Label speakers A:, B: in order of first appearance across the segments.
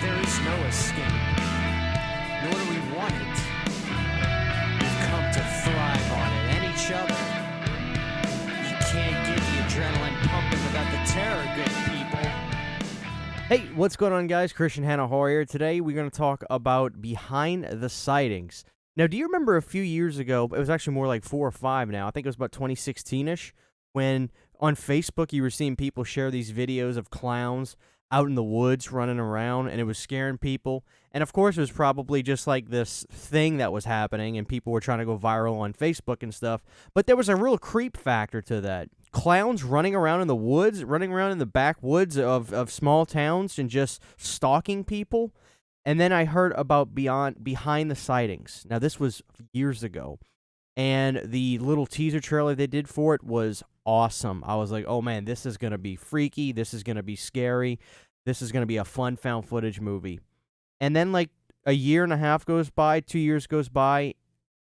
A: there is no escape, nor do we want it. We've come to thrive on it and each other. You can't get the adrenaline pumping without the terror, good people.
B: Hey, what's going on, guys? Christian Hanna here. Today, we're going to talk about Behind the Sightings. Now, do you remember a few years ago, it was actually more like 4 or 5 now, I think it was about 2016-ish, when on Facebook you were seeing people share these videos of clowns out in the woods running around, and it was scaring people. And of course, it was probably just like this thing that was happening, and people were trying to go viral on Facebook and stuff. But there was a real creep factor to that. Clowns running around in the woods, running around in the backwoods of small towns and just stalking people. And then I heard about Behind the Sightings. Now, this was years ago, and the little teaser trailer they did for it was awesome. I was like, oh man, this is going to be freaky. This is going to be scary. This is going to be a fun found footage movie. And then like a year and a half goes by, 2 years goes by,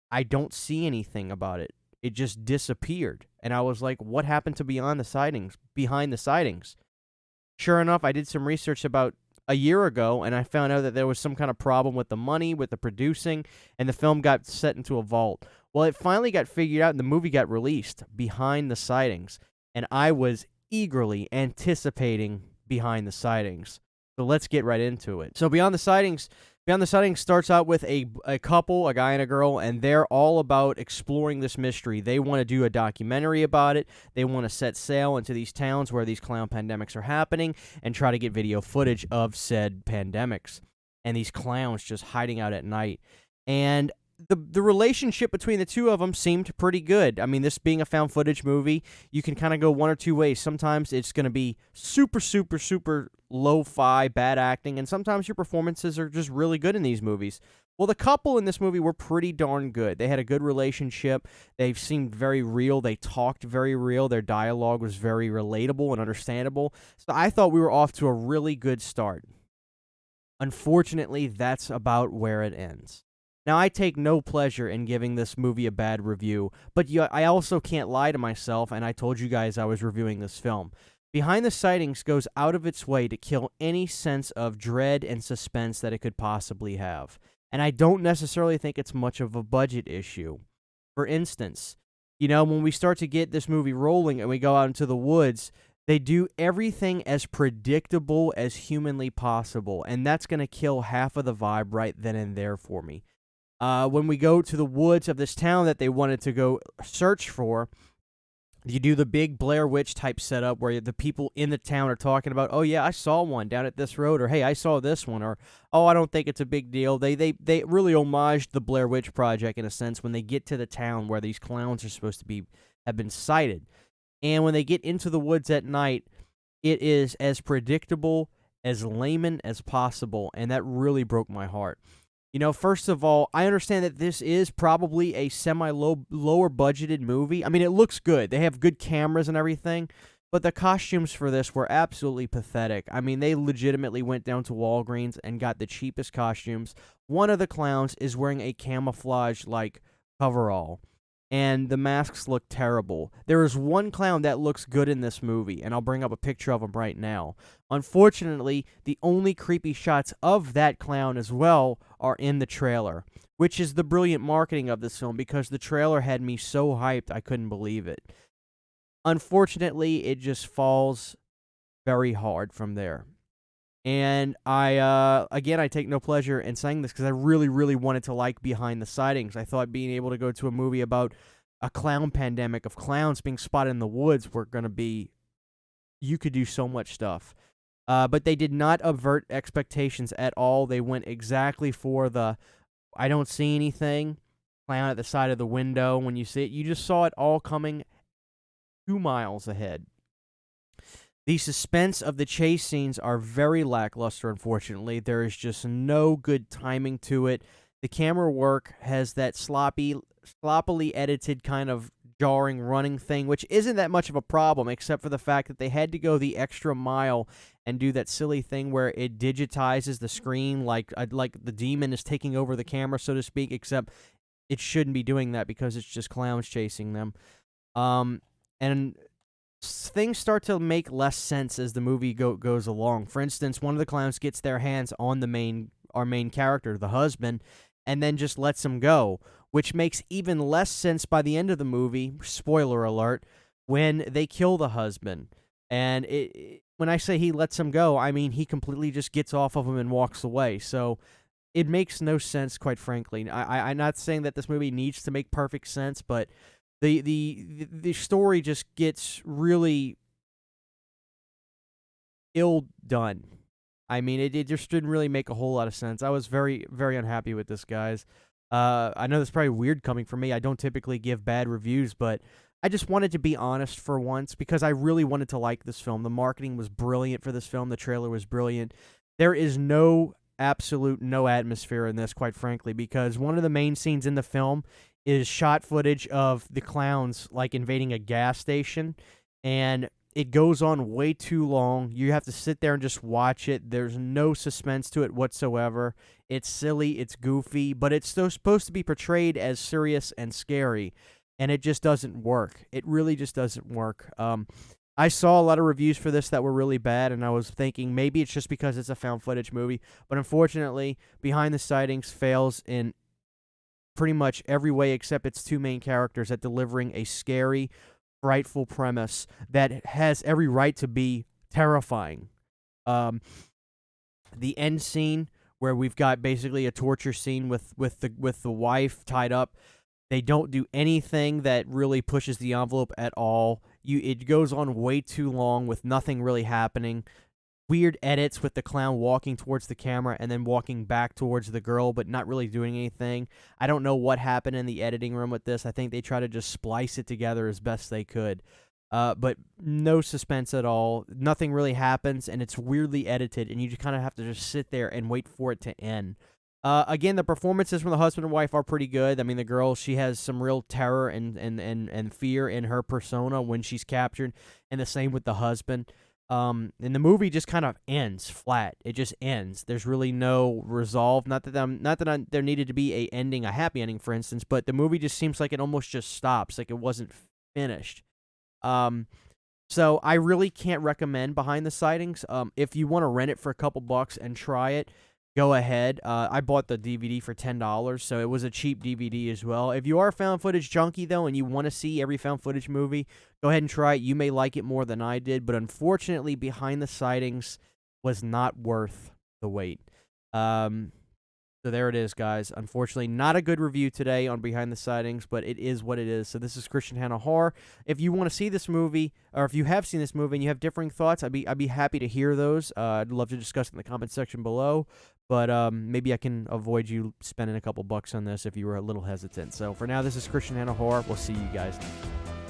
B: I don't see anything about it. It just disappeared. And I was like, what happened to Behind the Sightings? Sure enough, I did some research about a year ago, and I found out that there was some kind of problem with the money, with the producing, and the film got set into a vault. Well, it finally got figured out, and the movie got released, Behind the Sightings, and I was eagerly anticipating Behind the Sightings. So let's get right into it. So Beyond the Sightings starts out with a couple, a guy and a girl, and they're all about exploring this mystery. They want to do a documentary about it. They want to set sail into these towns where these clown pandemics are happening and try to get video footage of said pandemics and these clowns just hiding out at night. And the relationship between the two of them seemed pretty good. I mean, this being a found footage movie, you can kind of go one or two ways. Sometimes it's going to be super, super, super lo-fi, bad acting, and sometimes your performances are just really good in these movies. Well, the couple in this movie were pretty darn good. They had a good relationship. They seemed very real. They talked very real. Their dialogue was very relatable and understandable. So I thought we were off to a really good start. Unfortunately, that's about where it ends. Now, I take no pleasure in giving this movie a bad review, but I also can't lie to myself, and I told you guys I was reviewing this film. Behind the Sightings goes out of its way to kill any sense of dread and suspense that it could possibly have, and I don't necessarily think it's much of a budget issue. For instance, when we start to get this movie rolling and we go out into the woods, they do everything as predictable as humanly possible, and that's going to kill half of the vibe right then and there for me. When we go to the woods of this town that they wanted to go search for, you do the big Blair Witch type setup where the people in the town are talking about, oh yeah, I saw one down at this road, or hey, I saw this one, or oh, I don't think it's a big deal. They really homaged the Blair Witch Project in a sense when they get to the town where these clowns are supposed to have been sighted. And when they get into the woods at night, it is as predictable, as layman as possible, and that really broke my heart. First of all, I understand that this is probably a lower budgeted movie. I mean, it looks good. They have good cameras and everything, but the costumes for this were absolutely pathetic. I mean, they legitimately went down to Walgreens and got the cheapest costumes. One of the clowns is wearing a camouflage-like coverall, and the masks look terrible. There is one clown that looks good in this movie, and I'll bring up a picture of him right now. Unfortunately, the only creepy shots of that clown as well are in the trailer, which is the brilliant marketing of this film because the trailer had me so hyped I couldn't believe it. Unfortunately, it just falls very hard from there. And I take no pleasure in saying this because I really, really wanted to like Behind the Sightings. I thought being able to go to a movie about a clown pandemic of clowns being spotted in the woods were going to be, you could do so much stuff. But they did not avert expectations at all. They went exactly for the, I don't see anything, clown at the side of the window. When you see it, you just saw it all coming 2 miles ahead. The suspense of the chase scenes are very lackluster, unfortunately. There is just no good timing to it. The camera work has that sloppily edited kind of jarring running thing, which isn't that much of a problem, except for the fact that they had to go the extra mile and do that silly thing where it digitizes the screen like the demon is taking over the camera, so to speak, except it shouldn't be doing that because it's just clowns chasing them. And things start to make less sense as the movie goes along. For instance, one of the clowns gets their hands on our main character, the husband, and then just lets him go, which makes even less sense by the end of the movie. Spoiler alert: when they kill the husband, and when I say he lets him go, I mean he completely just gets off of him and walks away. So it makes no sense, quite frankly. I'm not saying that this movie needs to make perfect sense, but the story just gets really ill done. I mean, it just didn't really make a whole lot of sense. I was very, very unhappy with this, guys. I know that's probably weird coming from me. I don't typically give bad reviews, but I just wanted to be honest for once because I really wanted to like this film. The marketing was brilliant for this film. The trailer was brilliant. There is absolute no atmosphere in this, quite frankly, because one of the main scenes in the film is shot footage of the clowns like invading a gas station, and it goes on way too long. You have to sit there and just watch it. There's no suspense to it whatsoever. It's silly, it's goofy, but it's still supposed to be portrayed as serious and scary, and it just doesn't work. It really just doesn't work. I saw a lot of reviews for this that were really bad, and I was thinking maybe it's just because it's a found footage movie, but unfortunately, Behind the Sightings fails in pretty much every way except its two main characters at delivering a scary, frightful premise that has every right to be terrifying. The end scene where we've got basically a torture scene with the wife tied up. They don't do anything that really pushes the envelope at all. It goes on way too long with nothing really happening. Weird edits with the clown walking towards the camera and then walking back towards the girl, but not really doing anything. I don't know what happened in the editing room with this. I think they try to just splice it together as best they could. But no suspense at all. Nothing really happens, and it's weirdly edited, and you just kind of have to just sit there and wait for it to end. Again, the performances from the husband and wife are pretty good. I mean, the girl, she has some real terror and fear in her persona when she's captured, and the same with the husband. And the movie just kind of ends flat. It just ends. There's really no resolve. Not that there needed to be a happy ending, for instance, but the movie just seems like it almost just stops, like it wasn't finished. So I really can't recommend Behind the Sightings. If you want to rent it for a couple bucks and try it, go ahead. I bought the DVD for $10, so it was a cheap DVD as well. If you are a found footage junkie, though, and you want to see every found footage movie, go ahead and try it. You may like it more than I did, but unfortunately, Behind the Sightings was not worth the wait. So there it is, guys. Unfortunately, not a good review today on Behind the Sightings, but it is what it is. So this is Christian Hanna Horror. If you want to see this movie, or if you have seen this movie and you have differing thoughts, I'd be happy to hear those. I'd love to discuss it in the comment section below. But maybe I can avoid you spending a couple bucks on this if you were a little hesitant. So for now, this is Christian Hanna Horror. We'll see you guys next time.